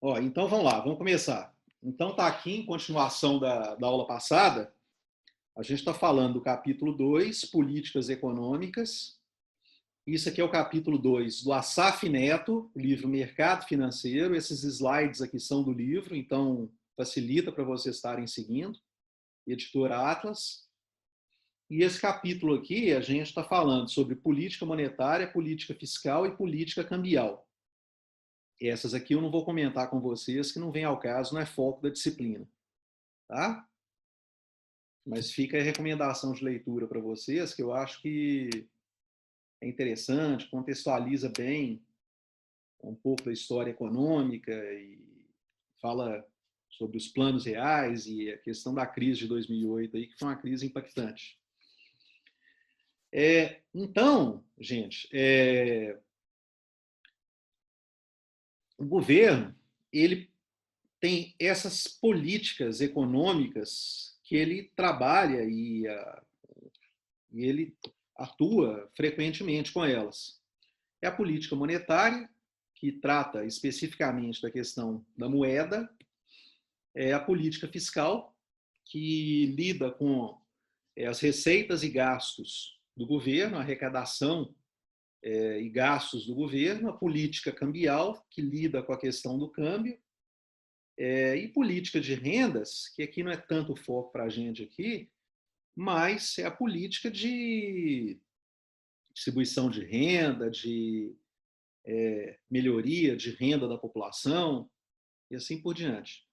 Ó, então vamos lá, vamos começar. Então tá aqui em continuação da aula passada, a gente está falando do capítulo 2, Políticas Econômicas. Isso aqui é o capítulo 2 do Assaf Neto, o livro Mercado Financeiro. Esses slides aqui são do livro, então facilita para vocês estarem seguindo. Editora Atlas. E esse capítulo aqui, a gente está falando sobre política monetária, política fiscal e política cambial. Essas aqui eu não vou comentar com vocês, que não vem ao caso, não é foco da disciplina. Tá? Mas fica a recomendação de leitura para vocês, que eu acho que é interessante, contextualiza bem um pouco da história econômica e fala sobre os planos reais e a questão da crise de 2008, aí, que foi uma crise impactante. Então, gente, o governo ele tem essas políticas econômicas que ele trabalha e ele atua frequentemente com elas. É a política monetária, que trata especificamente da questão da moeda, é a política fiscal, que lida com as receitas e gastos do governo, a arrecadação e gastos do governo, a política cambial, que lida com a questão do câmbio, e política de rendas, que aqui não é tanto foco para a gente aqui, mas é a política de distribuição de renda, de melhoria de renda da população e assim por diante.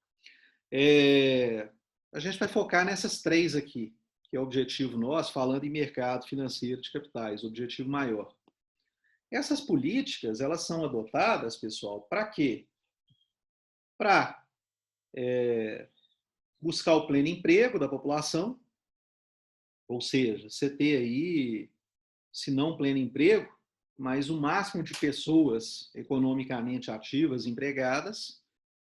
A gente vai focar nessas três aqui, que é o objetivo nosso, falando em mercado financeiro de capitais, o objetivo maior. Essas políticas, elas são adotadas, pessoal, para quê? Para buscar o pleno emprego da população, ou seja, você ter aí, se não pleno emprego, mas o máximo de pessoas economicamente ativas, empregadas,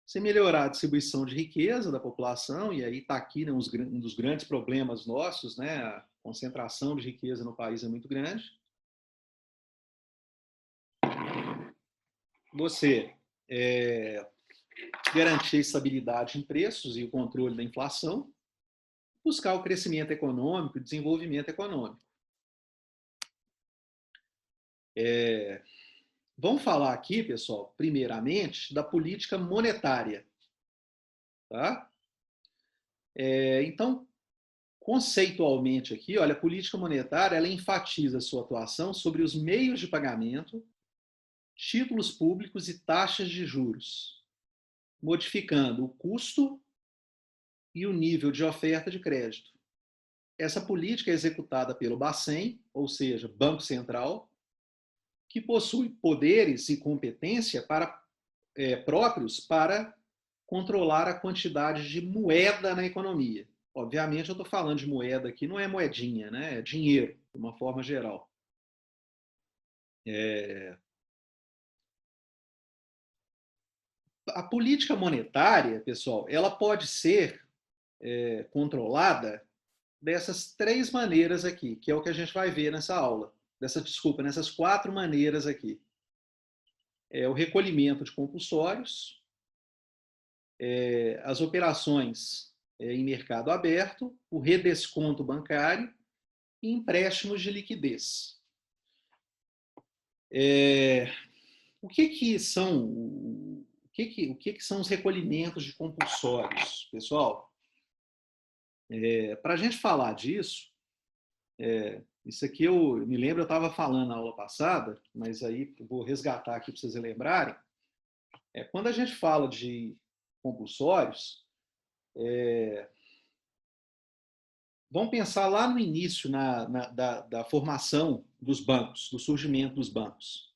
você melhorar a distribuição de riqueza da população, e aí está aqui, né, um dos grandes problemas nossos, né, a concentração de riqueza no país é muito grande. Você garantir a estabilidade em preços e o controle da inflação, buscar o crescimento econômico e desenvolvimento econômico. Vamos falar aqui, pessoal, primeiramente, da política monetária. Tá? Então, conceitualmente aqui, olha, a política monetária ela enfatiza a sua atuação sobre os meios de pagamento, títulos públicos e taxas de juros, modificando o custo e o nível de oferta de crédito. Essa política é executada pelo Bacen, ou seja, Banco Central, que possui poderes e competência próprios para controlar a quantidade de moeda na economia. Obviamente, eu estou falando de moeda aqui, não é moedinha, né? É dinheiro, de uma forma geral. A política monetária, pessoal, ela pode ser controlada dessas três maneiras aqui, que é o que a gente vai ver nessa aula. Nessas quatro maneiras aqui. O recolhimento de compulsórios, as operações em mercado aberto, o redesconto bancário e empréstimos de liquidez. O que são os recolhimentos de compulsórios, pessoal? Para a gente falar disso, isso aqui eu me lembro, eu estava falando na aula passada, mas aí eu vou resgatar aqui para vocês lembrarem. Quando a gente fala de compulsórios, vamos pensar lá no início da formação dos bancos, do surgimento dos bancos.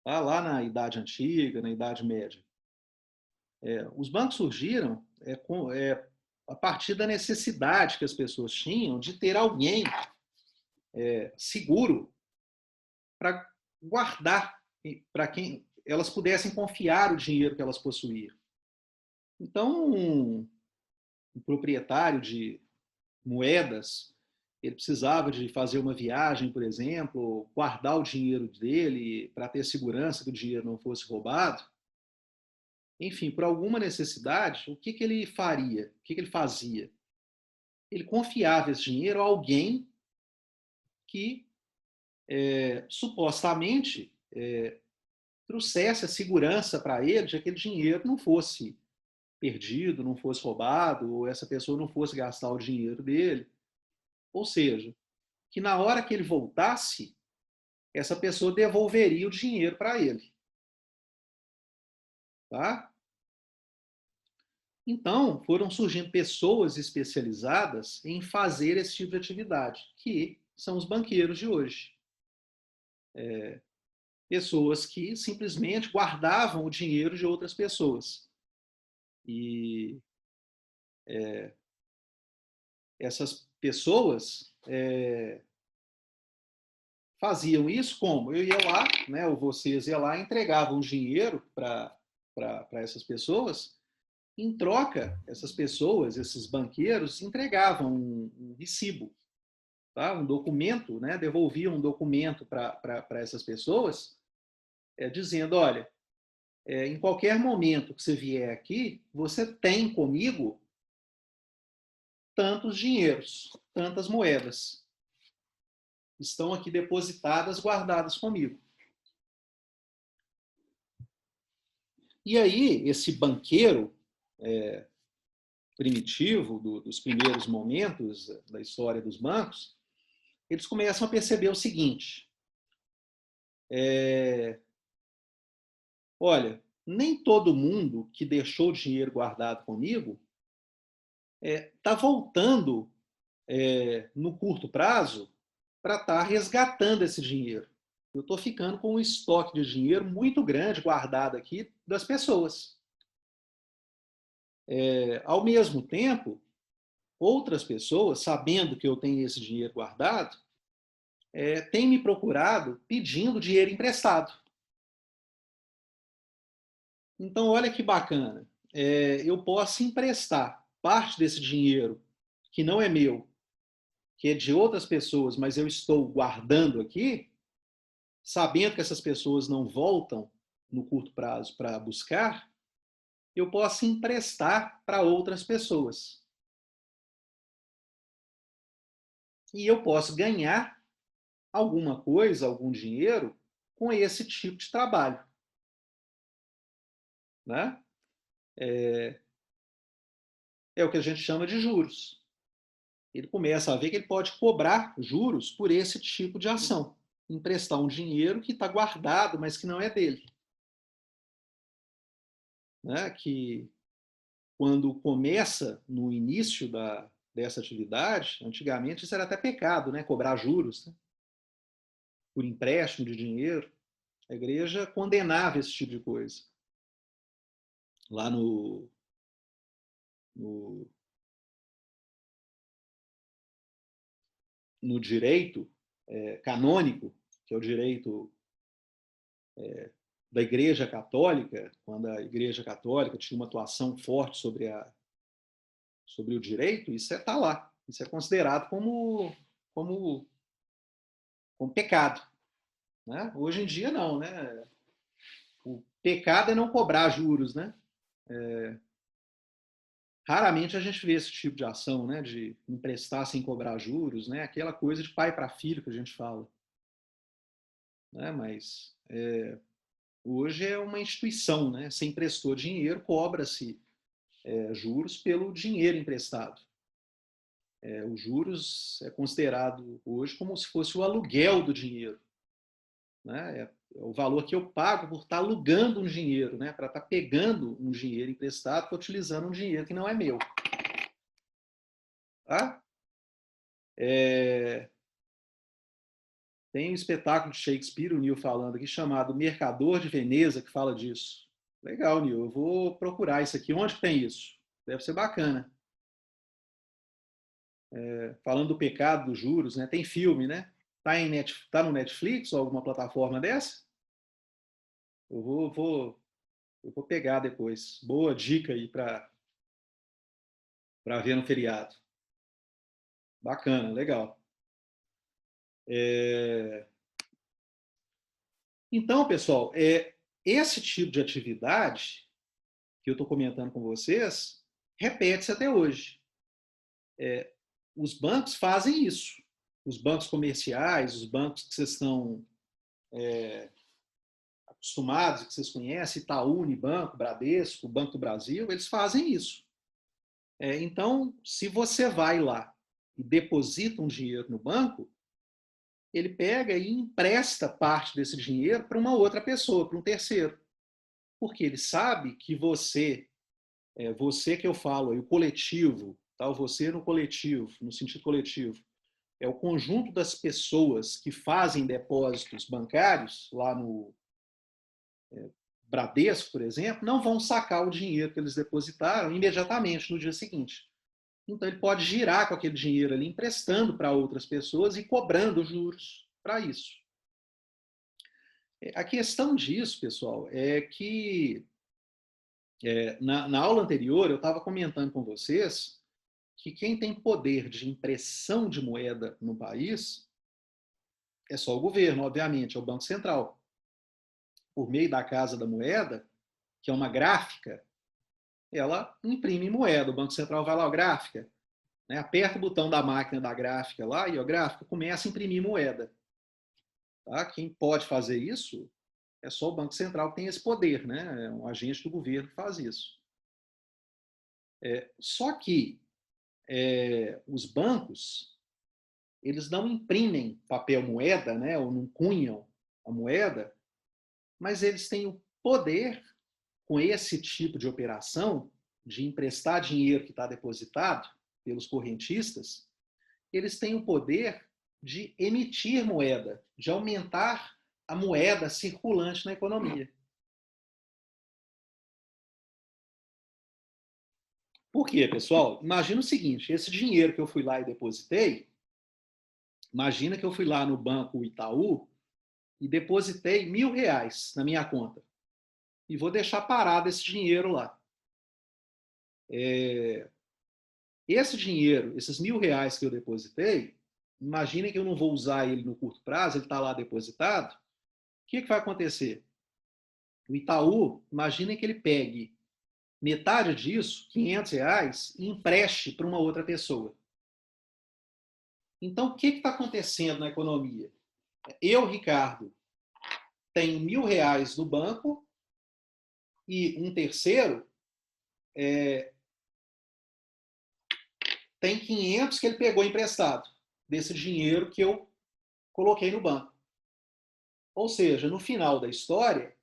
Tá? Lá na Idade Antiga, na Idade Média. Os bancos surgiram a partir da necessidade que as pessoas tinham de ter alguém seguro para guardar, para quem elas pudessem confiar o dinheiro que elas possuíam. Então, um proprietário de moedas, ele precisava de fazer uma viagem, por exemplo, guardar o dinheiro dele para ter segurança que o dinheiro não fosse roubado. enfim, por alguma necessidade, o que ele faria? O que ele fazia? Ele confiava esse dinheiro a alguém que supostamente trouxesse a segurança para ele de que aquele dinheiro não fosse perdido, não fosse roubado, ou essa pessoa não fosse gastar o dinheiro dele. Ou seja, que na hora que ele voltasse, essa pessoa devolveria o dinheiro para ele. Tá? Então, foram surgindo pessoas especializadas em fazer esse tipo de atividade, que são os banqueiros de hoje. Pessoas que simplesmente guardavam o dinheiro de outras pessoas. E essas pessoas faziam isso como? Eu ia lá, né, ou vocês iam lá, entregavam dinheiro para essas pessoas. Em troca, essas pessoas, esses banqueiros, entregavam um recibo, tá? Um documento, né? Devolviam um documento para essas pessoas, dizendo: olha, em qualquer momento que você vier aqui, você tem comigo tantos dinheiros, tantas moedas. Estão aqui depositadas, guardadas comigo. E aí, esse banqueiro primitivo, dos primeiros momentos da história dos bancos, eles começam a perceber o seguinte: olha, nem todo mundo que deixou o dinheiro guardado comigo está voltando no curto prazo para estar resgatando esse dinheiro. Eu estou ficando com um estoque de dinheiro muito grande guardado aqui das pessoas. Ao mesmo tempo, outras pessoas, sabendo que eu tenho esse dinheiro guardado, têm me procurado pedindo dinheiro emprestado. Então, olha que bacana. Eu posso emprestar parte desse dinheiro que não é meu, que é de outras pessoas, mas eu estou guardando aqui, sabendo que essas pessoas não voltam no curto prazo para buscar, eu posso emprestar para outras pessoas. E eu posso ganhar alguma coisa, algum dinheiro, com esse tipo de trabalho. Né? É o que a gente chama de juros. Ele começa a ver que ele pode cobrar juros por esse tipo de ação. Emprestar um dinheiro que está guardado, mas que não é dele. Né? Que quando começa no início dessa atividade, antigamente isso era até pecado, né? Cobrar juros, né? Por empréstimo de dinheiro. A igreja condenava esse tipo de coisa. Lá no, no direito canônico, que é o direito da Igreja Católica, quando a Igreja Católica tinha uma atuação forte sobre o direito, isso está lá. Isso é considerado como, como pecado. Né? Hoje em dia, não. Né? O pecado é não cobrar juros. Né? Raramente a gente vê esse tipo de ação, né? De emprestar sem cobrar juros, né? Aquela coisa de pai para filho que a gente fala. Né? Mas hoje é uma instituição. Né? Você emprestou dinheiro, cobra-se juros pelo dinheiro emprestado. Os juros é considerado hoje como se fosse o aluguel do dinheiro. Né? É o valor que eu pago por estar alugando um dinheiro, né? Para estar pegando um dinheiro emprestado e utilizando um dinheiro que não é meu. Tá? Tem um espetáculo de Shakespeare, o Neil falando aqui, chamado Mercador de Veneza, que fala disso. Legal, Neil. Eu vou procurar isso aqui. Onde que tem isso? Deve ser bacana. Falando do pecado dos juros, né? Tem filme, né? Tá no Netflix ou alguma plataforma dessa? Eu vou pegar depois. Boa dica aí para ver no feriado. Bacana, legal. Então, pessoal, esse tipo de atividade que eu estou comentando com vocês repete-se até hoje. Os bancos fazem isso. Os bancos comerciais, os bancos que vocês estão acostumados, que vocês conhecem, Itaú, Unibanco, Bradesco, Banco do Brasil, eles fazem isso. Então, se você vai lá e deposita um dinheiro no banco, ele pega e empresta parte desse dinheiro para uma outra pessoa, para um terceiro. Porque ele sabe que você que eu falo, o coletivo, tá? Você no coletivo, no sentido coletivo, é o conjunto das pessoas que fazem depósitos bancários, lá no Bradesco, por exemplo, não vão sacar o dinheiro que eles depositaram imediatamente no dia seguinte. Então, ele pode girar com aquele dinheiro ali, emprestando para outras pessoas e cobrando juros para isso. A questão disso, pessoal, é que na aula anterior eu estava comentando com vocês que quem tem poder de impressão de moeda no país é só o governo, obviamente, é o Banco Central. Por meio da Casa da Moeda, que é uma gráfica, ela imprime moeda. O Banco Central vai lá, gráfica, né? Aperta o botão da máquina da gráfica lá e a gráfica começa a imprimir moeda. Tá? Quem pode fazer isso é só o Banco Central que tem esse poder, né? É um agente do governo que faz isso. Só que os bancos, eles não imprimem papel moeda, né? Ou não cunham a moeda, mas eles têm o poder, com esse tipo de operação, de emprestar dinheiro que está depositado pelos correntistas, eles têm o poder de emitir moeda, de aumentar a moeda circulante na economia. Por quê, pessoal? Imagina o seguinte, esse dinheiro que eu fui lá e depositei, imagina que eu fui lá no Banco Itaú e depositei R$ 1.000 na minha conta. E vou deixar parado esse dinheiro lá. Esse dinheiro, esses R$ 1.000 que eu depositei, imagina que eu não vou usar ele no curto prazo, ele está lá depositado. O que vai acontecer? O Itaú, imagina que ele pegue metade disso, R$ 500, e empreste para uma outra pessoa. Então, o que está acontecendo na economia? Eu, Ricardo, tenho R$ 1.000 no banco e um terceiro tem 500 que ele pegou emprestado desse dinheiro que eu coloquei no banco. Ou seja, no final da história,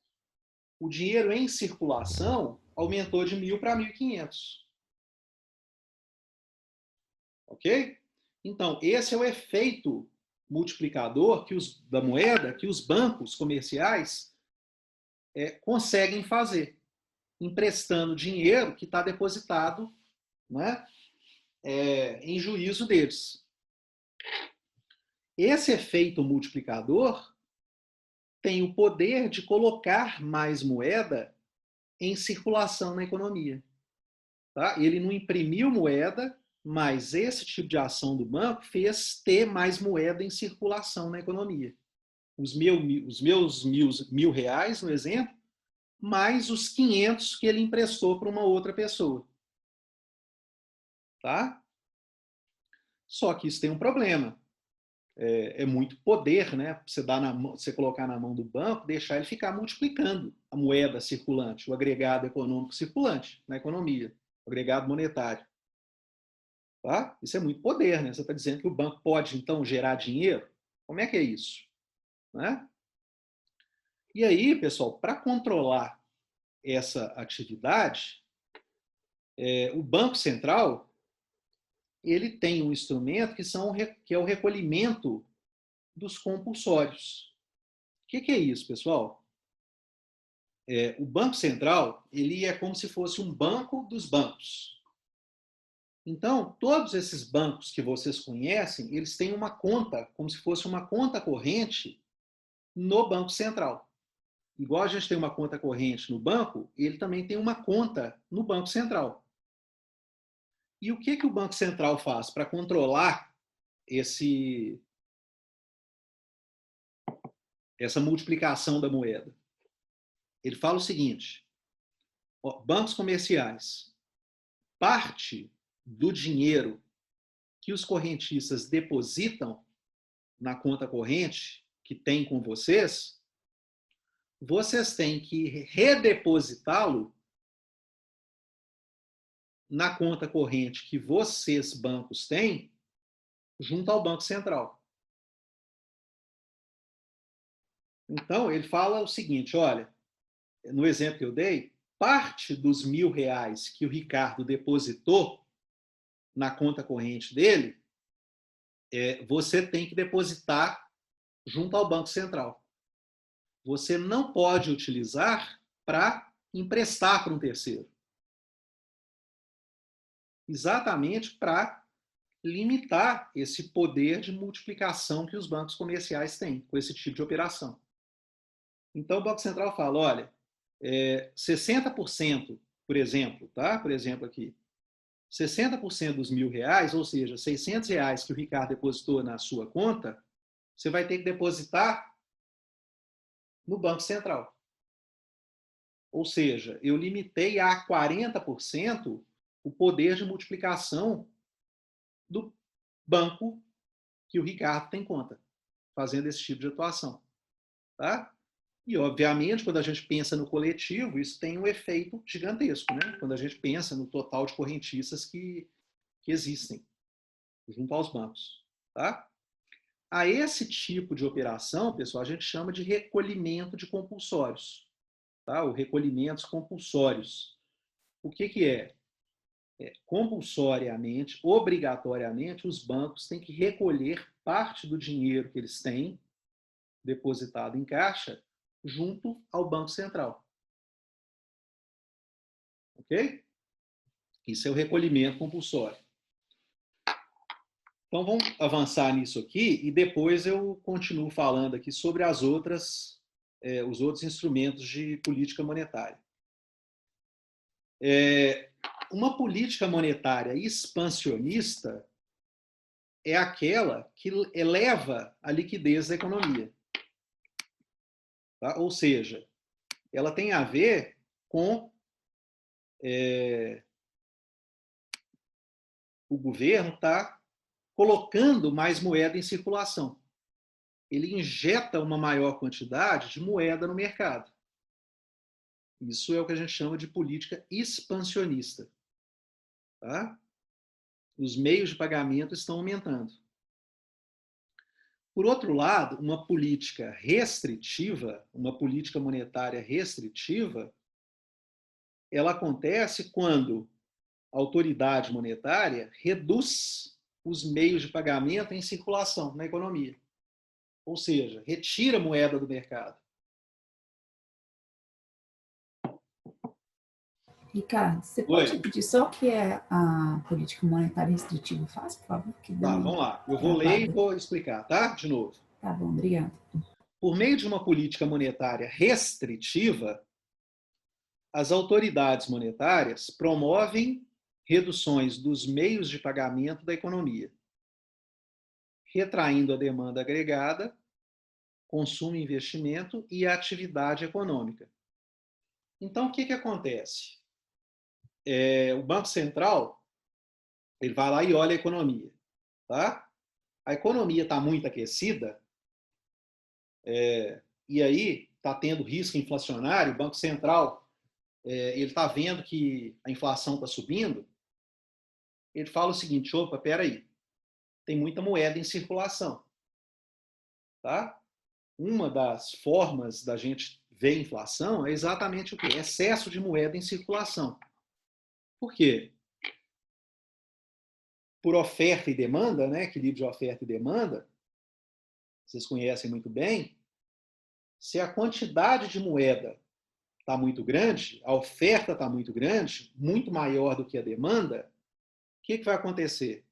o dinheiro em circulação aumentou de 1.000 para 1.500. Ok? Então, esse é o efeito multiplicador da moeda que os bancos comerciais conseguem fazer, emprestando dinheiro que está depositado, né, em juízo deles. Esse efeito multiplicador tem o poder de colocar mais moeda em circulação na economia. Tá? Ele não imprimiu moeda, mas esse tipo de ação do banco fez ter mais moeda em circulação na economia. Os meus R$ 1.000, no exemplo, mais os 500 que ele emprestou para uma outra pessoa. Tá? Só que isso tem um problema. É muito poder, né? Você colocar na mão do banco, deixar ele ficar multiplicando a moeda circulante, o agregado econômico circulante na economia, o agregado monetário. Tá? Isso é muito poder, né? Você está dizendo que o banco pode, então, gerar dinheiro? Como é que é isso? Né? E aí, pessoal, para controlar essa atividade, o Banco Central ele tem um instrumento que é o recolhimento dos compulsórios. O que é isso, pessoal? O Banco Central ele é como se fosse um banco dos bancos. Então, todos esses bancos que vocês conhecem, eles têm uma conta, como se fosse uma conta corrente no Banco Central. Igual a gente tem uma conta corrente no banco, ele também tem uma conta no Banco Central. E o que o Banco Central faz para controlar essa multiplicação da moeda? Ele fala o seguinte: Ó, bancos comerciais. Parte do dinheiro que os correntistas depositam na conta corrente que tem com vocês, vocês têm que redepositá-lo na conta corrente que vocês, bancos, têm, junto ao Banco Central. Então, ele fala o seguinte, olha, no exemplo que eu dei, parte dos R$ 1.000 que o Ricardo depositou na conta corrente dele, você tem que depositar junto ao Banco Central. Você não pode utilizar para emprestar para um terceiro. Exatamente para limitar esse poder de multiplicação que os bancos comerciais têm com esse tipo de operação. Então, o Banco Central fala, olha, 60%, por exemplo, tá? Por exemplo aqui, 60% dos R$ 1.000, ou seja, R$ 600 que o Ricardo depositou na sua conta, você vai ter que depositar no Banco Central. Ou seja, eu limitei a 40% o poder de multiplicação do banco que o Ricardo tem conta, fazendo esse tipo de atuação. Tá? E, obviamente, quando a gente pensa no coletivo, isso tem um efeito gigantesco, né? Quando a gente pensa no total de correntistas que existem junto aos bancos. Tá? A esse tipo de operação, pessoal, a gente chama de recolhimento de compulsórios. Tá? Ou recolhimentos compulsórios. O que é? Compulsoriamente, obrigatoriamente, os bancos têm que recolher parte do dinheiro que eles têm depositado em caixa junto ao Banco Central. Ok? Isso é o recolhimento compulsório. Então, vamos avançar nisso aqui e depois eu continuo falando aqui sobre os outros instrumentos de política monetária. Uma política monetária expansionista é aquela que eleva a liquidez da economia. Tá? Ou seja, ela tem a ver com o governo estar colocando mais moeda em circulação. Ele injeta uma maior quantidade de moeda no mercado. Isso é o que a gente chama de política expansionista. Tá? Os meios de pagamento estão aumentando. Por outro lado, uma política restritiva, uma política monetária restritiva, ela acontece quando a autoridade monetária reduz os meios de pagamento em circulação na economia. Ou seja, retira a moeda do mercado. Ricardo, você pode repetir só o que a política monetária restritiva faz, por favor? Tá, vamos lá. Eu vou ler e vou explicar, tá? De novo. Tá bom, obrigado. Por meio de uma política monetária restritiva, as autoridades monetárias promovem reduções dos meios de pagamento da economia, retraindo a demanda agregada, consumo e investimento e a atividade econômica. Então, o que acontece? O Banco Central ele vai lá e olha a economia. Tá? A economia está muito aquecida, e aí está tendo risco inflacionário, o Banco Central ele está vendo que a inflação está subindo, ele fala o seguinte, opa, peraí, tem muita moeda em circulação. Tá? Uma das formas da gente ver inflação é exatamente o quê? Excesso de moeda em circulação. Por quê? Por oferta e demanda, né? Equilíbrio de oferta e demanda, vocês conhecem muito bem, se a quantidade de moeda está muito grande, a oferta está muito grande, muito maior do que a demanda, o que vai acontecer?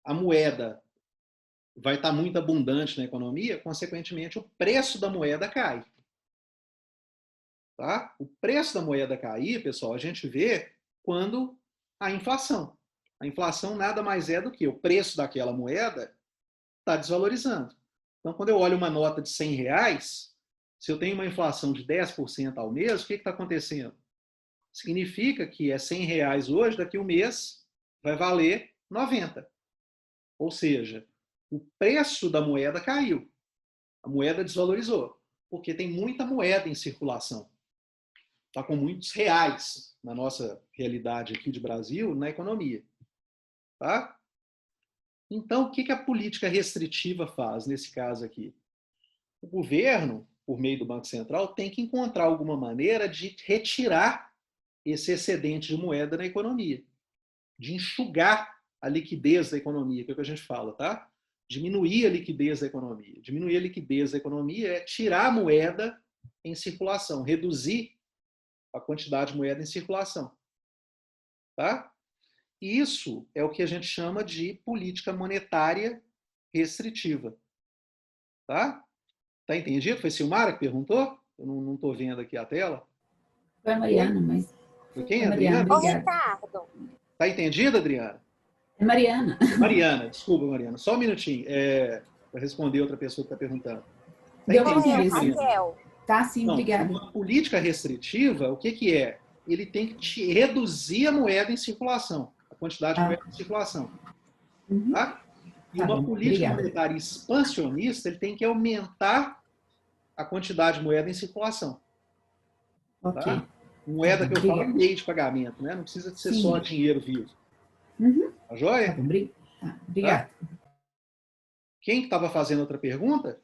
A moeda vai estar muito abundante na economia, consequentemente, o preço da moeda cai. Tá? O preço da moeda cair, pessoal, a gente vê quando a inflação. A inflação nada mais é do que o preço daquela moeda está desvalorizando. Então, quando eu olho uma nota de R$ 100, se eu tenho uma inflação de 10% ao mês, o que está acontecendo? Significa que é R$100 hoje, daqui a um mês vai valer 90. Ou seja, o preço da moeda caiu. A moeda desvalorizou, porque tem muita moeda em circulação. Está com muitos reais na nossa realidade aqui de Brasil, na economia. Tá? Então, o que a política restritiva faz nesse caso aqui? O governo, por meio do Banco Central, tem que encontrar alguma maneira de retirar esse excedente de moeda na economia, de enxugar a liquidez da economia, que é o que a gente fala, tá? Diminuir a liquidez da economia. Diminuir a liquidez da economia é tirar a moeda em circulação, reduzir a quantidade de moeda em circulação. Tá? E isso é o que a gente chama de política monetária restritiva. Tá? Tá entendido? Foi Silmara que perguntou? Eu não estou vendo aqui a tela. Foi a Mariana, mas... Foi quem, Mariana? Adriana? Ô, Ricardo. Tá entendido, Adriana? É Mariana. Mariana, desculpa, Mariana. Só um minutinho para responder outra pessoa que está perguntando. Tá Deu entendido, Raquel. Tá, sim, Não, obrigada. uma política restritiva, o que é? Ele tem que reduzir a moeda em circulação, a quantidade de moeda em circulação. Uhum. Tá? E Tá uma bom, política obrigada. monetária expansionista, ele tem que aumentar a quantidade de moeda em circulação. Ok. Tá? Moeda que eu falo Obrigada. meio de pagamento, né? Não precisa de ser Sim. só dinheiro vivo. Uhum. Tá Tá joia? bom, obrigada. Quem estava fazendo outra pergunta?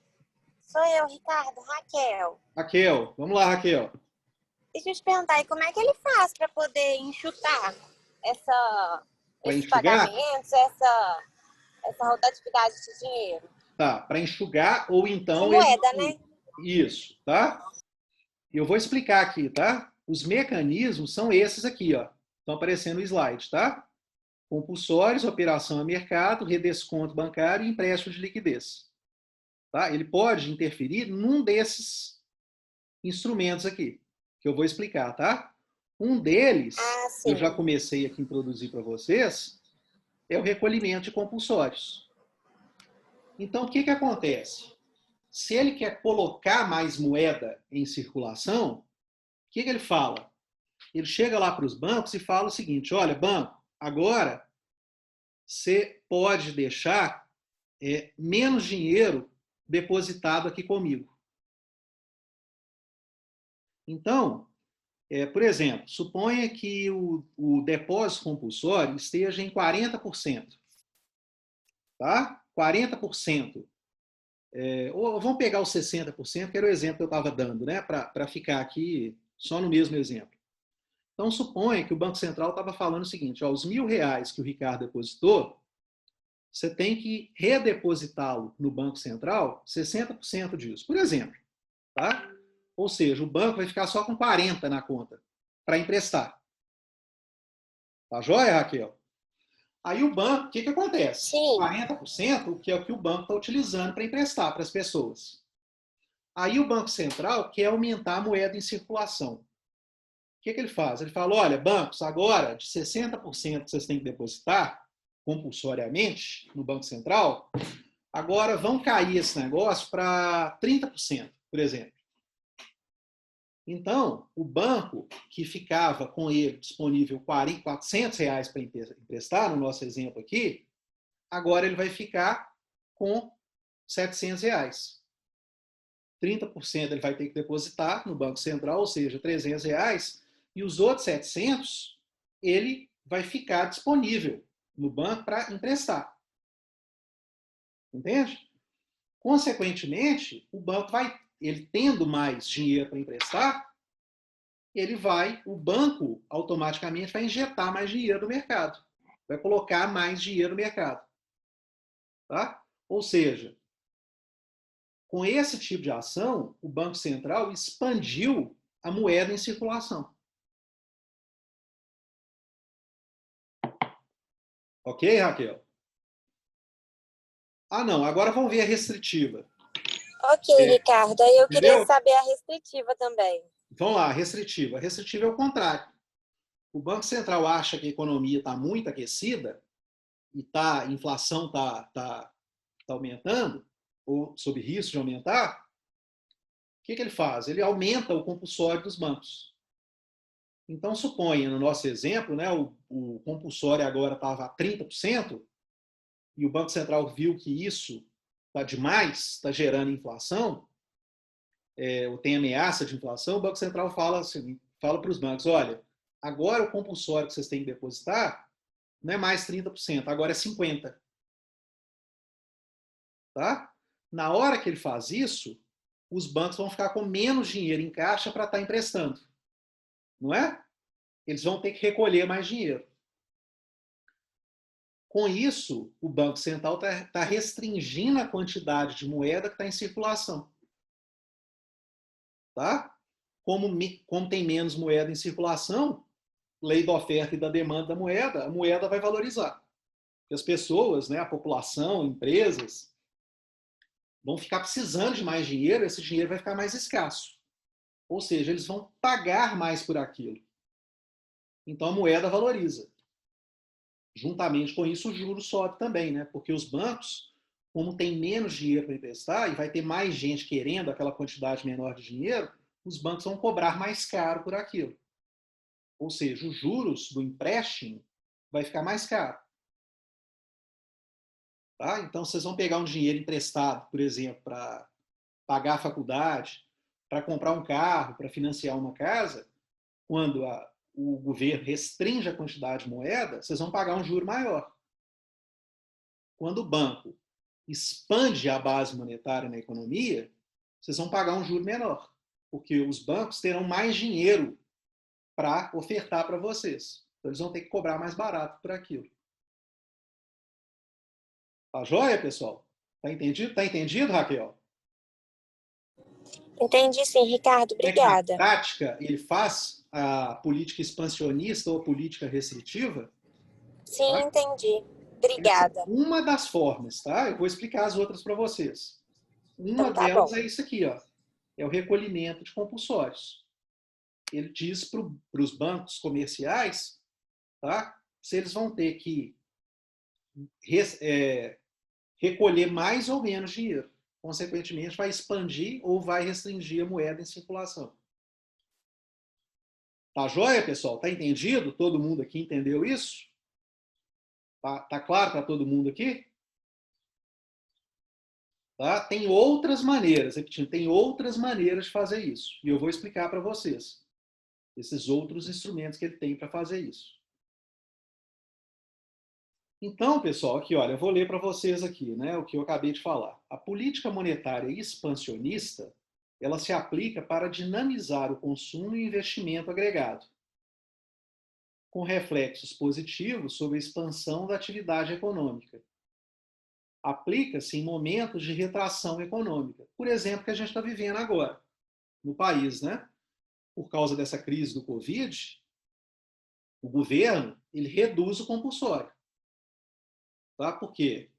Sou eu, Ricardo. Raquel. Raquel. Vamos lá, Raquel. Deixa eu te perguntar aí, como é que ele faz para poder enxutar Pra esses enxugar? pagamentos, essa rotatividade de dinheiro? Tá, para enxugar ou então... De moeda, né? Isso, tá? Eu vou explicar aqui, tá? Os mecanismos são esses aqui, ó. Estão aparecendo no slide, tá? Compulsórios, operação a mercado, redesconto bancário e empréstimo de liquidez. Tá? Ele pode interferir num desses instrumentos aqui, que eu vou explicar, tá? Um deles, sim. eu já comecei aqui a introduzir para vocês, é o recolhimento de compulsórios. Então, o que acontece? Se ele quer colocar mais moeda em circulação, o que ele fala? Ele chega lá para os bancos e fala o seguinte: olha, banco, agora você pode deixar menos dinheiro depositado aqui comigo. Então, por exemplo, suponha que o depósito compulsório esteja em 40%. Tá? 40%. Ou vamos pegar os 60%, que era o exemplo que eu estava dando, né? Para ficar aqui só no mesmo exemplo. Então, suponha que o Banco Central estava falando o seguinte: ó, os R$1.000 que o Ricardo depositou, você tem que redepositá-lo no Banco Central 60% disso, por exemplo. Tá? Ou seja, o banco vai ficar só com 40% na conta para emprestar. Tá joia, Raquel? Aí o banco, o que acontece? Sim. 40%, que é o que o banco está utilizando para emprestar para as pessoas. Aí o Banco Central quer aumentar a moeda em circulação. O que ele faz? Ele fala: olha, bancos, agora de 60% que vocês têm que depositar compulsoriamente no Banco Central, agora vão cair esse negócio para 30%, por exemplo. Então, o banco que ficava com ele disponível R$400 para emprestar, no nosso exemplo aqui, agora ele vai ficar com R$700. 30% ele vai ter que depositar no Banco Central, ou seja, R$300, e os outros 700 ele vai ficar disponível no banco para emprestar. Entende? Consequentemente, o banco ele tendo mais dinheiro para emprestar, o banco automaticamente vai injetar mais dinheiro no mercado. Vai colocar mais dinheiro no mercado. Tá? Ou seja, com esse tipo de ação, o Banco Central expandiu a moeda em circulação. Ok, Raquel? Ah, não. Agora vamos ver a restritiva. Ok, Ricardo. Aí eu Entendeu? queria saber a restritiva também. Vamos lá, restritiva. A restritiva é o contrário. O Banco Central acha que a economia está muito aquecida e a inflação está aumentando, ou sob risco de aumentar. O que ele faz? Ele aumenta o compulsório dos bancos. Então, suponha, no nosso exemplo, né, o compulsório agora estava a 30%, e o Banco Central viu que isso está demais, está gerando inflação, ou tem ameaça de inflação, o Banco Central fala assim, fala para os bancos, olha, agora o compulsório que vocês têm que depositar não é mais 30%, agora é 50%. Tá? Na hora que ele faz isso, os bancos vão ficar com menos dinheiro em caixa para estar emprestando. Não é? Eles vão ter que recolher mais dinheiro. Com isso, o Banco Central está restringindo a quantidade de moeda que está em circulação. Tá? Como tem menos moeda em circulação, lei da oferta e da demanda da moeda, a moeda vai valorizar. Porque as pessoas, né, a população, empresas, vão ficar precisando de mais dinheiro, esse dinheiro vai ficar mais escasso. Ou seja, eles vão pagar mais por aquilo. Então a moeda valoriza. Juntamente com isso, o juro sobe também, né? Porque os bancos, como tem menos dinheiro para emprestar e vai ter mais gente querendo aquela quantidade menor de dinheiro, os bancos vão cobrar mais caro por aquilo. Ou seja, os juros do empréstimo vai ficar mais caro. Tá? Então, vocês vão pegar um dinheiro emprestado, por exemplo, para pagar a faculdade, para comprar um carro, para financiar uma casa, quando o governo restringe a quantidade de moeda, vocês vão pagar um juro maior. Quando o banco expande a base monetária na economia, vocês vão pagar um juro menor, porque os bancos terão mais dinheiro para ofertar para vocês. Então, eles vão ter que cobrar mais barato por aquilo. Tá joia, pessoal? Tá entendido? Tá entendido, Raquel? Entendi sim, Ricardo. É que na Obrigada. prática ele faz a política expansionista ou política restritiva? Sim, Tá? entendi. Essa é Obrigada. uma das formas, tá? Eu vou explicar as outras para vocês. Uma Então tá delas bom. é isso aqui, ó. É o recolhimento de compulsórios. Ele diz para os bancos comerciais, tá? Se eles vão ter que recolher mais ou menos dinheiro. Consequentemente, vai expandir ou vai restringir a moeda em circulação. Tá joia, pessoal? Tá entendido? Todo mundo aqui entendeu isso? Tá claro para todo mundo aqui? Tá? Tem outras maneiras, repetindo, tem outras maneiras de fazer isso. E eu vou explicar para vocês esses outros instrumentos que ele tem para fazer isso. Então, pessoal, aqui, olha, eu vou ler para vocês aqui, né, o que eu acabei de falar. A política monetária expansionista, ela se aplica para dinamizar o consumo e investimento agregado, com reflexos positivos sobre a expansão da atividade econômica. Aplica-se em momentos de retração econômica, por exemplo, que a gente está vivendo agora no país, né? Por causa dessa crise do Covid, o governo ele reduz o compulsório, tá? Por quê?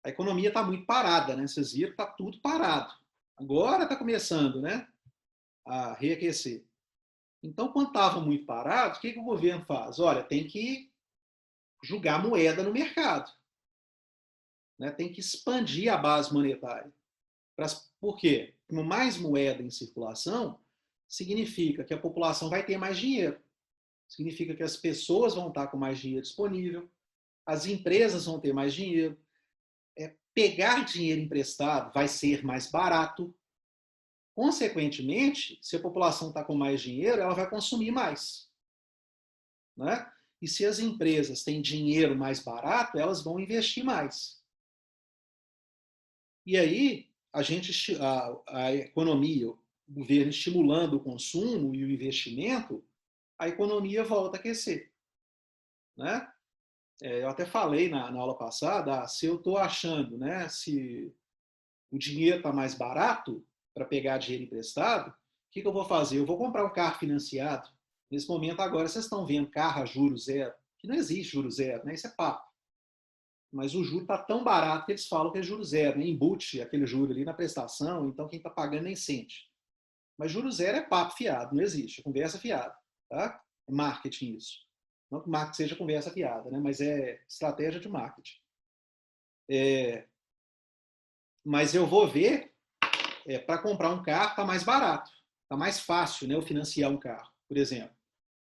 A economia está muito parada, né? Vocês viram que está tudo parado. Agora está começando, né? A reaquecer. Então, quando estava muito parado, o que o governo faz? Olha, tem que jogar moeda no mercado, né? Tem que expandir a base monetária. Por quê? Com mais moeda em circulação, significa que a população vai ter mais dinheiro. Significa que as pessoas vão estar com mais dinheiro disponível, as empresas vão ter mais dinheiro, pegar dinheiro emprestado vai ser mais barato. Consequentemente, se a população está com mais dinheiro, ela vai consumir mais. Né? E se as empresas têm dinheiro mais barato, elas vão investir mais. E aí, a economia, o governo estimulando o consumo e o investimento, a economia volta a aquecer. Né? Eu até falei na aula passada, se eu estou achando, né, se o dinheiro está mais barato para pegar dinheiro emprestado, o que eu vou fazer? Eu vou comprar um carro financiado. Nesse momento agora, vocês estão vendo carro a juros zero, que não existe juros zero, né? Isso é papo. Mas o juro está tão barato que eles falam que é juros zero, né? Embute aquele juro ali na prestação, então quem está pagando nem sente. Mas juros zero é papo fiado, não existe, é conversa fiada. Tá? É marketing isso. Não que marketing seja conversa fiada, né? Mas é estratégia de marketing. Mas eu vou ver, para comprar um carro está mais barato, está mais fácil, né, eu financiar um carro, por exemplo.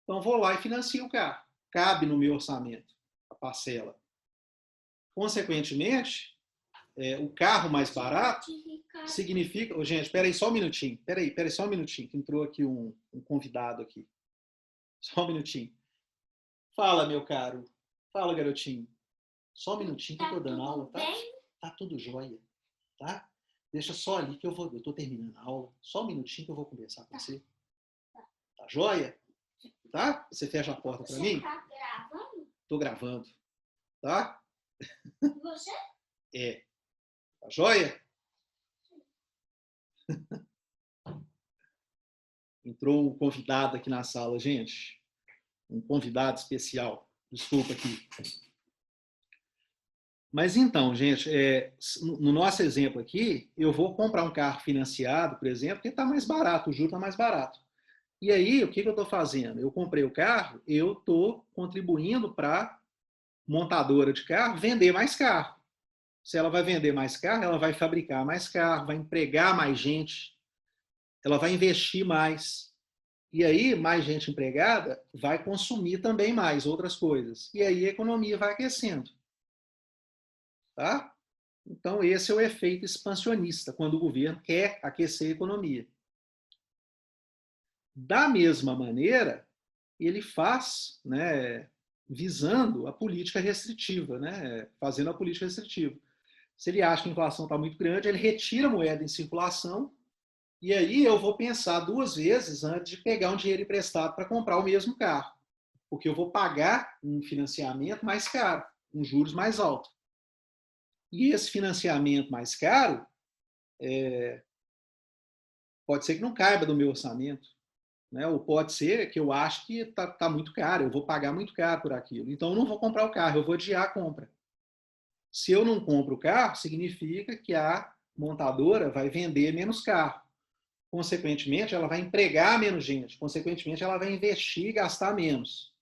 Então, vou lá e financio o carro. Cabe no meu orçamento a parcela. Consequentemente, o carro mais barato significa... Gente, espera aí só um minutinho. Espera aí só um minutinho, que entrou aqui um convidado aqui. Só um minutinho. Fala, meu caro. Fala, garotinho. Só um minutinho que eu tô dando aula, tá? Tá tudo jóia, tá? Deixa só ali que eu tô terminando a aula. Só um minutinho que eu vou conversar com você. Tá jóia? Tá? Você fecha a porta pra mim? Você tá gravando? Tô gravando. Tá? Você? É. Tá jóia? Entrou um convidado aqui na sala, gente. Um convidado especial. Desculpa aqui. Mas então, gente, no nosso exemplo aqui, eu vou comprar um carro financiado, por exemplo, porque está mais barato, o juro está mais barato. E aí, o que eu estou fazendo? Eu comprei o carro, eu estou contribuindo para a montadora de carro vender mais carro. Se ela vai vender mais carro, ela vai fabricar mais carro, vai empregar mais gente, ela vai investir mais. E aí, mais gente empregada vai consumir também mais outras coisas. E aí a economia vai aquecendo. Tá? Então, esse é o efeito expansionista, quando o governo quer aquecer a economia. Da mesma maneira, ele faz, né, visando a política restritiva, né, fazendo a política restritiva. Se ele acha que a inflação está muito grande, ele retira a moeda em circulação, e aí eu vou pensar duas vezes antes de pegar um dinheiro emprestado para comprar o mesmo carro, porque eu vou pagar um financiamento mais caro, com juros mais altos. E esse financiamento mais caro pode ser que não caiba do meu orçamento, né? Ou pode ser que eu acho que tá muito caro, eu vou pagar muito caro por aquilo. Então, eu não vou comprar o carro, eu vou adiar a compra. Se eu não compro o carro, significa que a montadora vai vender menos carro. Consequentemente, ela vai empregar menos gente. Consequentemente, ela vai investir e gastar menos.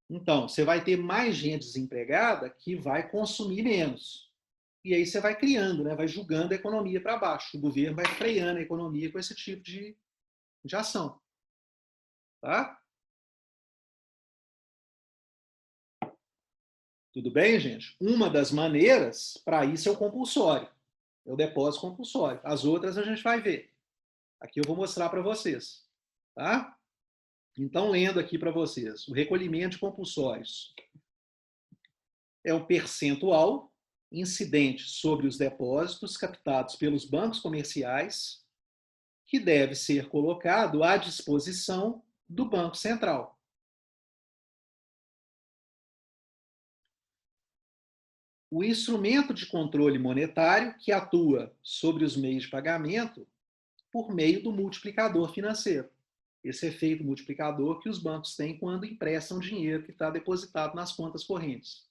Então, você vai ter mais gente desempregada que vai consumir menos. E aí você vai criando, né? Vai jogando a economia para baixo. O governo vai freando a economia com esse tipo de ação. Tá? Tudo bem, gente? Uma das maneiras para isso é o compulsório. É o depósito compulsório. As outras a gente vai ver. Aqui eu vou mostrar para vocês. Tá? Então, lendo aqui para vocês. O recolhimento de compulsórios é o percentual incidente sobre os depósitos captados pelos bancos comerciais que deve ser colocado à disposição do Banco Central. O instrumento de controle monetário que atua sobre os meios de pagamento por meio do multiplicador financeiro. Esse efeito multiplicador que os bancos têm quando emprestam dinheiro que está depositado nas contas correntes.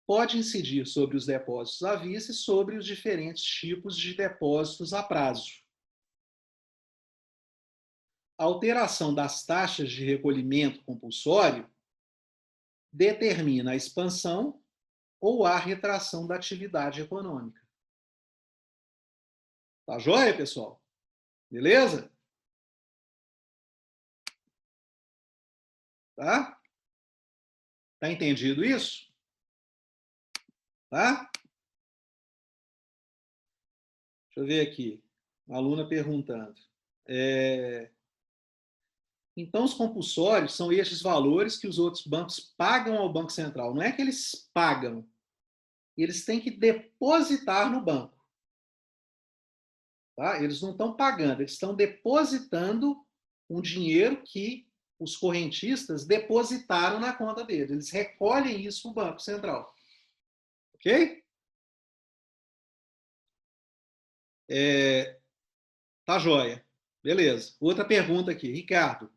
Pode incidir sobre os depósitos à vista e sobre os diferentes tipos de depósitos a prazo. A alteração das taxas de recolhimento compulsório determina a expansão ou a retração da atividade econômica. Tá joia, pessoal? Beleza? Tá? Tá entendido isso? Tá? Deixa eu ver aqui. Uma aluna perguntando. Então, os compulsórios são estes valores que os outros bancos pagam ao Banco Central. Não é que eles pagam, eles têm que depositar no banco. Tá? Eles não estão pagando, eles estão depositando um dinheiro que os correntistas depositaram na conta deles. Eles recolhem isso no Banco Central. Ok? Tá joia. Beleza. Outra pergunta aqui. Ricardo,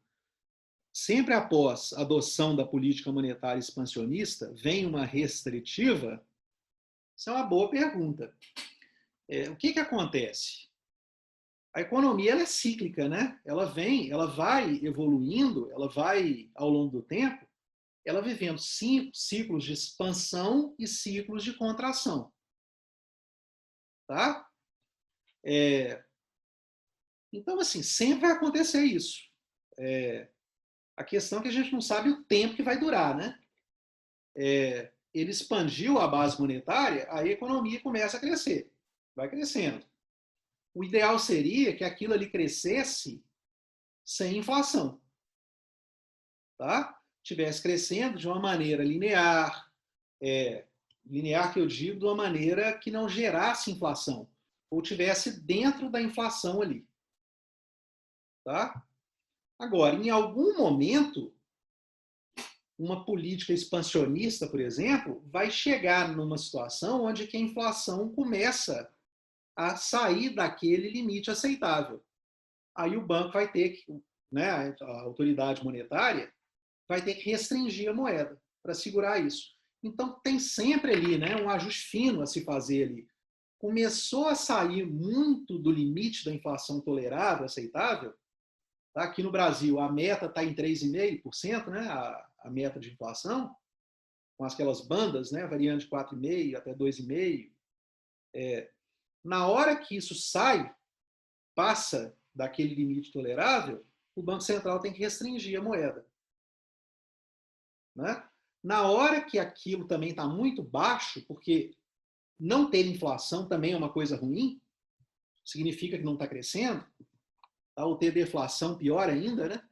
sempre após a adoção da política monetária expansionista, vem uma restritiva? Isso é uma boa pergunta. O que acontece? A economia ela é cíclica, né? Ela vai evoluindo, ela vai, ao longo do tempo, ela vivendo ciclos de expansão e ciclos de contração. Tá? Então, assim, sempre vai acontecer isso. A questão é que a gente não sabe o tempo que vai durar, né? Ele expandiu a base monetária, aí a economia começa a crescer, vai crescendo. O ideal seria que aquilo ali crescesse sem inflação, tá? Tivesse crescendo de uma maneira linear, linear que eu digo de uma maneira que não gerasse inflação, ou tivesse dentro da inflação ali, tá? Agora, em algum momento, uma política expansionista, por exemplo, vai chegar numa situação onde que a inflação começa a sair daquele limite aceitável. Aí o banco vai ter que, né, a autoridade monetária vai ter que restringir a moeda para segurar isso. Então tem sempre ali, né, um ajuste fino a se fazer ali. Começou a sair muito do limite da inflação tolerável, aceitável. Tá? Aqui no Brasil, a meta está em 3,5%, né, a meta de inflação, com aquelas bandas, né, variando de 4,5% até 2,5%. Na hora que isso sai, passa daquele limite tolerável, o Banco Central tem que restringir a moeda. Né? Na hora que aquilo também está muito baixo, porque não ter inflação também é uma coisa ruim, significa que não está crescendo, tá? Ou ter deflação, pior ainda, né?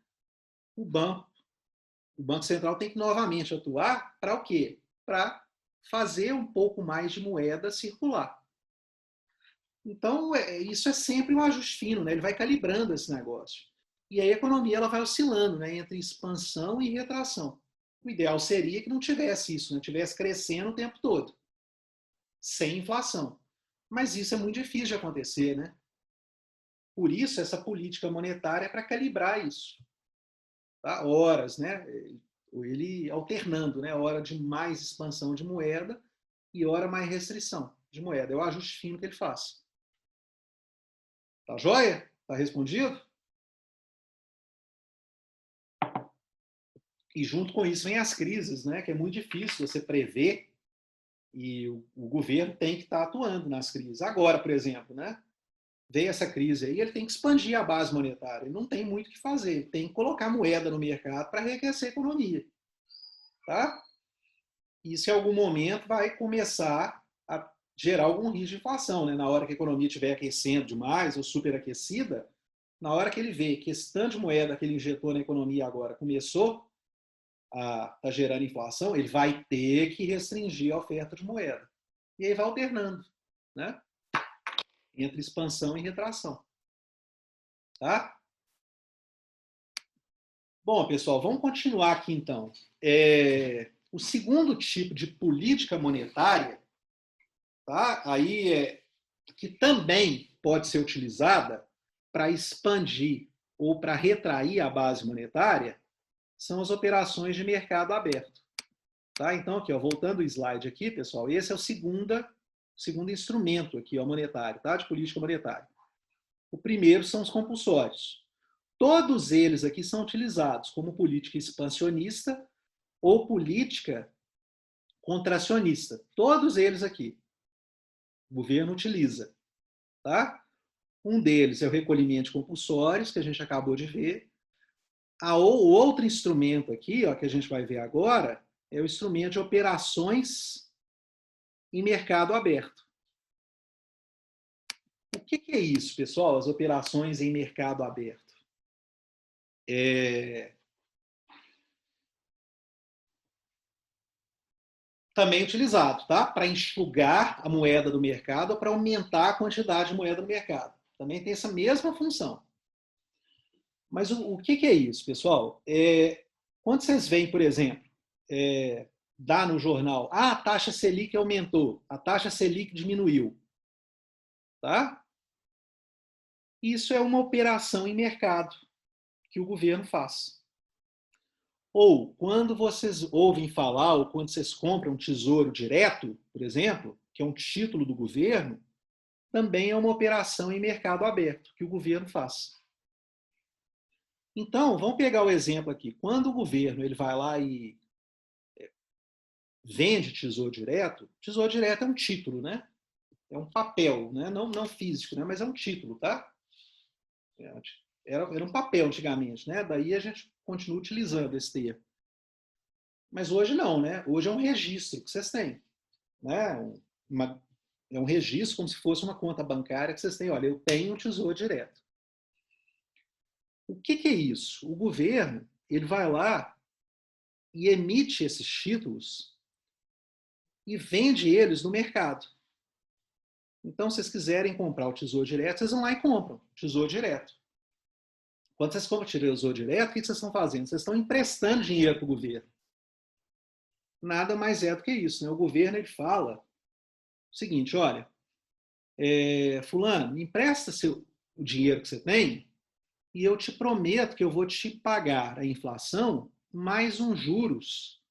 O Banco Central tem que novamente atuar para o quê? Para fazer um pouco mais de moeda circular. Então, isso é sempre um ajuste fino, né? Ele vai calibrando esse negócio. E aí a economia ela vai oscilando, né, entre expansão e retração. O ideal seria que não tivesse isso, né? Tivesse crescendo o tempo todo, sem inflação. Mas isso é muito difícil de acontecer, né? Por isso, essa política monetária é para calibrar isso. Tá? Horas, né? Ele alternando, né? Hora de mais expansão de moeda e hora mais restrição de moeda. É o ajuste fino que ele faz. Tá joia? Tá respondido? E junto com isso vem as crises, né? Que é muito difícil você prever e o governo tem que estar atuando nas crises. Agora, por exemplo, né? Veio essa crise aí, ele tem que expandir a base monetária. Ele não tem muito o que fazer. Ele tem que colocar moeda no mercado para enriquecer a economia. Tá? Isso em algum momento vai começar a gerar algum risco de inflação. Né? Na hora que a economia estiver aquecendo demais ou superaquecida, na hora que ele vê que esse tanto de moeda que ele injetou na economia agora começou a estar gerando inflação, ele vai ter que restringir a oferta de moeda. E aí vai alternando, né? Entre expansão e retração. Tá? Bom, pessoal, vamos continuar aqui então. O segundo tipo de política monetária, tá? Aí que também pode ser utilizada para expandir ou para retrair a base monetária, são as operações de mercado aberto. Tá? Então, aqui, ó, voltando o slide aqui, pessoal, esse é o segundo instrumento aqui, ó, monetário, tá? De política monetária. O primeiro são os compulsórios. Todos eles aqui são utilizados como política expansionista ou política contracionista. Todos eles aqui. O governo utiliza. Tá? Um deles é o recolhimento de compulsórios, que a gente acabou de ver. O outro instrumento aqui, ó, que a gente vai ver agora, é o instrumento de operações em mercado aberto. O que é isso, pessoal? As operações em mercado aberto. Também utilizado, tá? Para enxugar a moeda do mercado ou para aumentar a quantidade de moeda no mercado. Também tem essa mesma função. Mas o que é isso, pessoal? Quando vocês veem, por exemplo, dá no jornal, a taxa Selic aumentou, a taxa Selic diminuiu. Tá? Isso é uma operação em mercado que o governo faz. Ou, quando vocês ouvem falar, ou quando vocês compram um tesouro direto, por exemplo, que é um título do governo, também é uma operação em mercado aberto que o governo faz. Então, vamos pegar o exemplo aqui. Quando o governo ele vai lá e vende tesouro direto é um título, né? É um papel, né? Não físico, né? Mas é um título, tá? era um papel antigamente, né? Daí a gente continua utilizando esse termo. Mas hoje não, né? Hoje é um registro que vocês têm, né? É um registro como se fosse uma conta bancária que vocês têm. Olha, eu tenho um tesouro direto. O que é isso? O governo ele vai lá e emite esses títulos e vende eles no mercado. Então, se vocês quiserem comprar o Tesouro Direto, vocês vão lá e compram o Tesouro Direto. Quando vocês compram o Tesouro Direto, o que vocês estão fazendo? Vocês estão emprestando dinheiro para o governo. Nada mais é do que isso, né? O governo ele fala o seguinte, olha, fulano, me empresta o dinheiro que você tem e eu te prometo que eu vou te pagar a inflação mais uns juros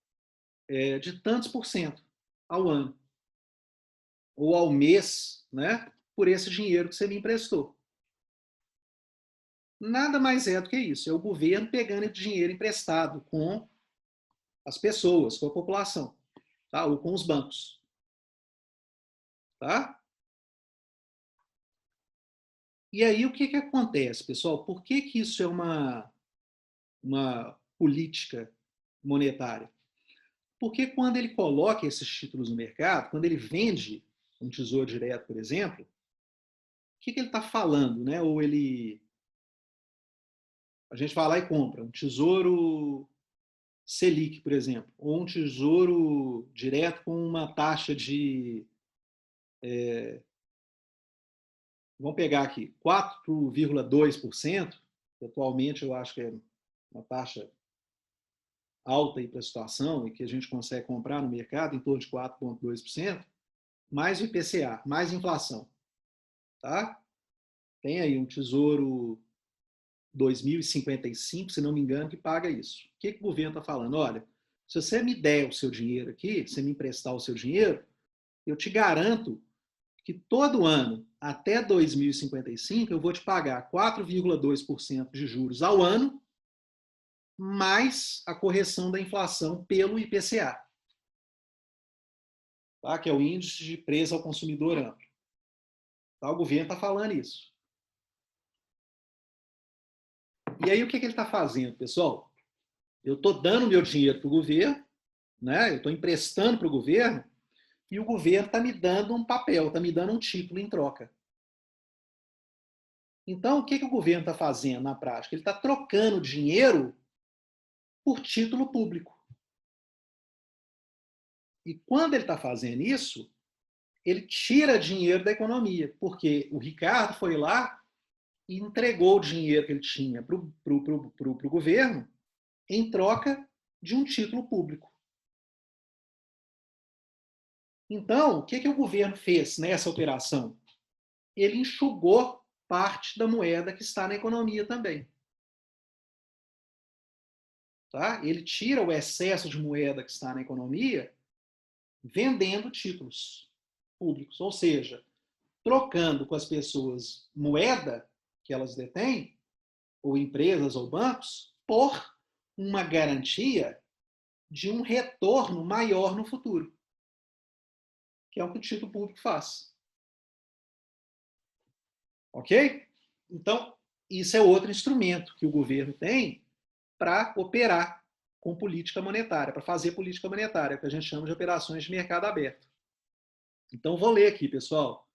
de tantos por cento ao ano ou ao mês, né? Por esse dinheiro que você me emprestou. Nada mais é do que isso. É o governo pegando dinheiro emprestado com as pessoas, com a população, tá? Ou com os bancos. Tá? E aí o que acontece, pessoal? Por que isso é uma política monetária? Porque quando ele coloca esses títulos no mercado, quando ele vende um tesouro direto, por exemplo, o que ele está falando? Né? Ou a gente vai lá e compra um tesouro Selic, por exemplo, ou um tesouro direto com uma taxa de, vamos pegar aqui, 4,2%, que atualmente eu acho que é uma taxa alta para a situação e que a gente consegue comprar no mercado em torno de 4,2%, mais o IPCA, mais inflação. Tá? Tem aí um tesouro 2055, se não me engano, que paga isso. O que o governo está falando? Olha, se você me der o seu dinheiro aqui, se você me emprestar o seu dinheiro, eu te garanto que todo ano, até 2055, eu vou te pagar 4,2% de juros ao ano, mais a correção da inflação pelo IPCA, tá? Que é o Índice de Preço ao Consumidor Amplo. Tá? O governo está falando isso. E aí o que ele está fazendo, pessoal? Eu estou dando meu dinheiro para o governo, né? Eu estou emprestando para o governo, e o governo está me dando um papel, está me dando um título em troca. Então, o que o governo está fazendo na prática? Ele está trocando dinheiro por título público. E quando ele está fazendo isso, ele tira dinheiro da economia, porque o Ricardo foi lá e entregou o dinheiro que ele tinha para o governo em troca de um título público. Então, o que o governo fez nessa operação? Ele enxugou parte da moeda que está na economia também. Tá? Ele tira o excesso de moeda que está na economia vendendo títulos públicos, ou seja, trocando com as pessoas moeda que elas detêm, ou empresas ou bancos, por uma garantia de um retorno maior no futuro, que é o que o título público faz. Ok? Então, isso é outro instrumento que o governo tem para operar com política monetária, para fazer política monetária, que a gente chama de operações de mercado aberto. Então, vou ler aqui, pessoal.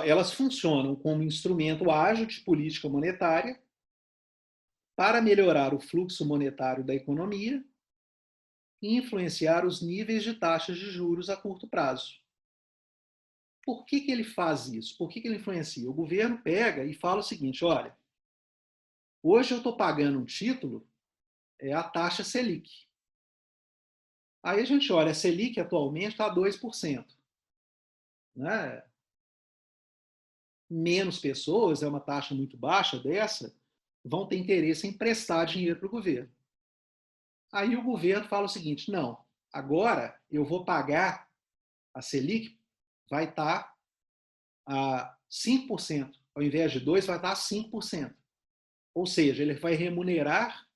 Elas funcionam como instrumento ágil de política monetária para melhorar o fluxo monetário da economia e influenciar os níveis de taxas de juros a curto prazo. Por que ele faz isso? Por que ele influencia? O governo pega e fala o seguinte, olha, hoje eu estou pagando um título, é a taxa Selic. Aí a gente olha, a Selic atualmente está a 2%. Né? Menos pessoas, é uma taxa muito baixa dessa, vão ter interesse em emprestar dinheiro para o governo. Aí o governo fala o seguinte, não, agora eu vou pagar, a Selic vai estar a 5%, ao invés de 2%, vai estar a 5%. Ou seja, ele vai remunerar,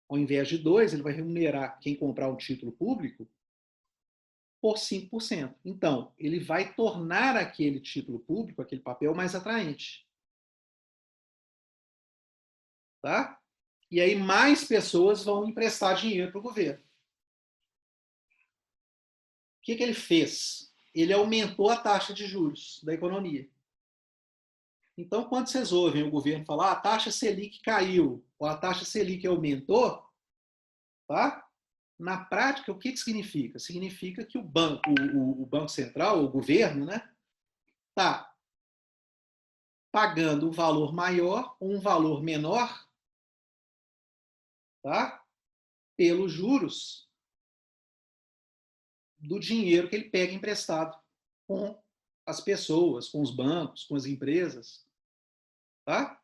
ao invés de 2%, ele vai remunerar quem comprar um título público por 5%. Então, ele vai tornar aquele título público, aquele papel, mais atraente. Tá? E aí mais pessoas vão emprestar dinheiro para o governo. O que ele fez? Ele aumentou a taxa de juros da economia. Então, quando vocês ouvem o governo falar a taxa Selic caiu, ou a taxa Selic aumentou, tá? Na prática, o que significa? Significa que o Banco Central, o governo, né, está pagando um valor maior ou um valor menor, tá? Pelos juros do dinheiro que ele pega emprestado com as pessoas, com os bancos, com as empresas. Tá?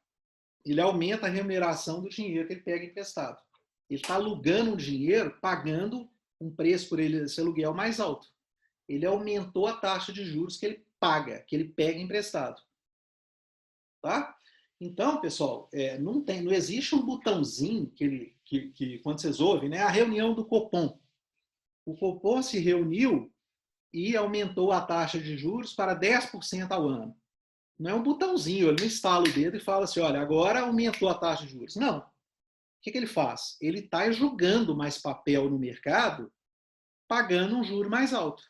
Ele aumenta a remuneração do dinheiro que ele pega emprestado. Ele está alugando o dinheiro, pagando um preço por esse aluguel mais alto. Ele aumentou a taxa de juros que ele paga, que ele pega emprestado. Tá? Então, pessoal, não existe um botãozinho que quando vocês ouvem, né, a reunião do Copom. O Copom se reuniu e aumentou a taxa de juros para 10% ao ano. Não é um botãozinho, ele não estala o dedo e fala assim, olha, agora aumentou a taxa de juros. Não. O que ele faz? Ele está jogando mais papel no mercado, pagando um juro mais alto.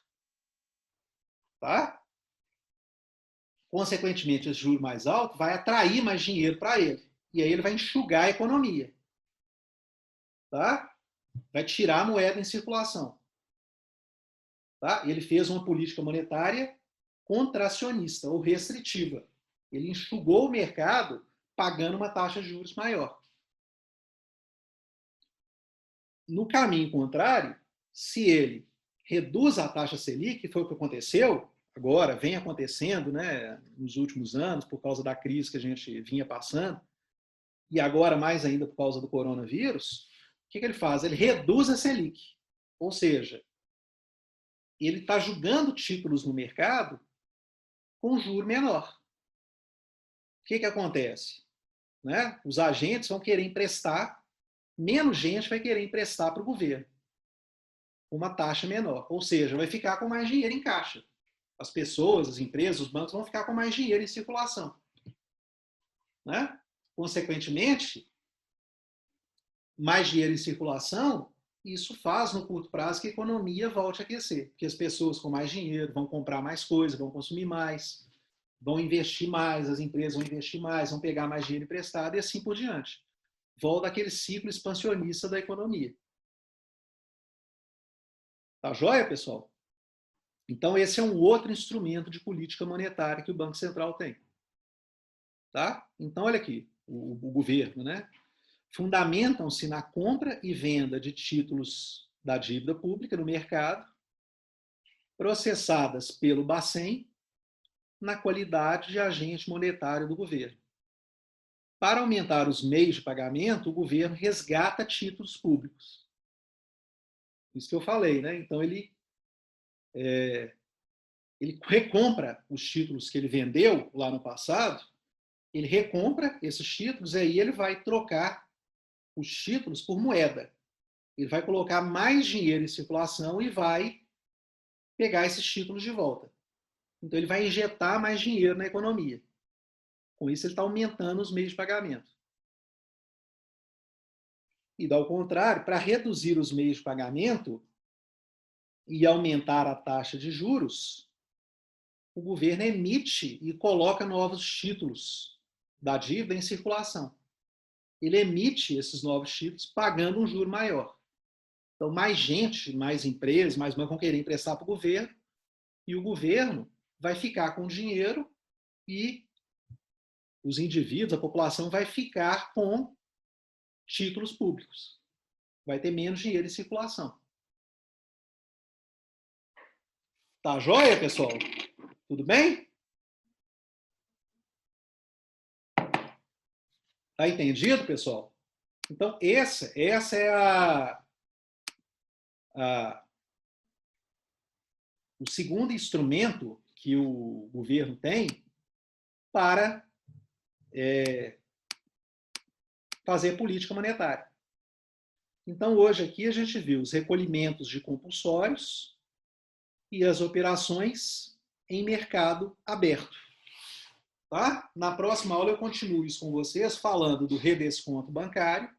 Tá? Consequentemente, esse juro mais alto vai atrair mais dinheiro para ele. E aí ele vai enxugar a economia. Tá? Vai tirar a moeda em circulação. Tá? Ele fez uma política monetária contracionista ou restritiva. Ele enxugou o mercado pagando uma taxa de juros maior. No caminho contrário, se ele reduz a taxa Selic, que foi o que aconteceu, agora vem acontecendo, né, nos últimos anos, por causa da crise que a gente vinha passando, e agora mais ainda por causa do coronavírus, o que ele faz? Ele reduz a Selic. Ou seja, ele está jogando títulos no mercado com juro menor. O que acontece? Né? Os agentes vão querer emprestar, menos gente vai querer emprestar para o governo, uma taxa menor. Ou seja, vai ficar com mais dinheiro em caixa. As pessoas, as empresas, os bancos vão ficar com mais dinheiro em circulação. Né? Consequentemente, mais dinheiro em circulação, isso faz no curto prazo que a economia volte a aquecer. Porque as pessoas com mais dinheiro vão comprar mais coisas, vão consumir mais, vão investir mais, as empresas vão investir mais, vão pegar mais dinheiro emprestado e assim por diante. Volta aquele ciclo expansionista da economia. Tá joia, pessoal? Então, esse é um outro instrumento de política monetária que o Banco Central tem. Tá? Então, olha aqui, o governo, né? Fundamentam-se na compra e venda de títulos da dívida pública no mercado, processadas pelo Bacen, na qualidade de agente monetário do governo. Para aumentar os meios de pagamento, o governo resgata títulos públicos. Isso que eu falei, né? Então, ele recompra os títulos que ele vendeu lá no passado, ele recompra esses títulos e aí ele vai trocar os títulos por moeda. Ele vai colocar mais dinheiro em circulação e vai pegar esses títulos de volta. Então, ele vai injetar mais dinheiro na economia. Com isso, ele está aumentando os meios de pagamento. E, ao contrário, para reduzir os meios de pagamento e aumentar a taxa de juros, o governo emite e coloca novos títulos da dívida em circulação. Ele emite esses novos títulos pagando um juro maior. Então, mais gente, mais empresas, mais bancos vão querer emprestar para o governo e o governo vai ficar com dinheiro e os indivíduos, a população vai ficar com títulos públicos. Vai ter menos dinheiro em circulação. Tá joia, pessoal? Tudo bem? Tá entendido, pessoal? Então, essa é o segundo instrumento que o governo tem para fazer política monetária. Então, hoje aqui a gente viu os recolhimentos de compulsórios e as operações em mercado aberto. Tá? Na próxima aula eu continuo isso com vocês, falando do redesconto bancário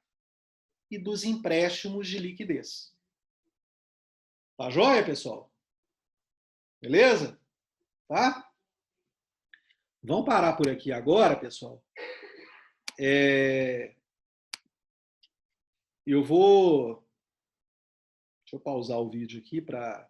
e dos empréstimos de liquidez. Tá joia, pessoal? Beleza? Tá? Vamos parar por aqui agora, pessoal. Eu vou... Deixa eu pausar o vídeo aqui para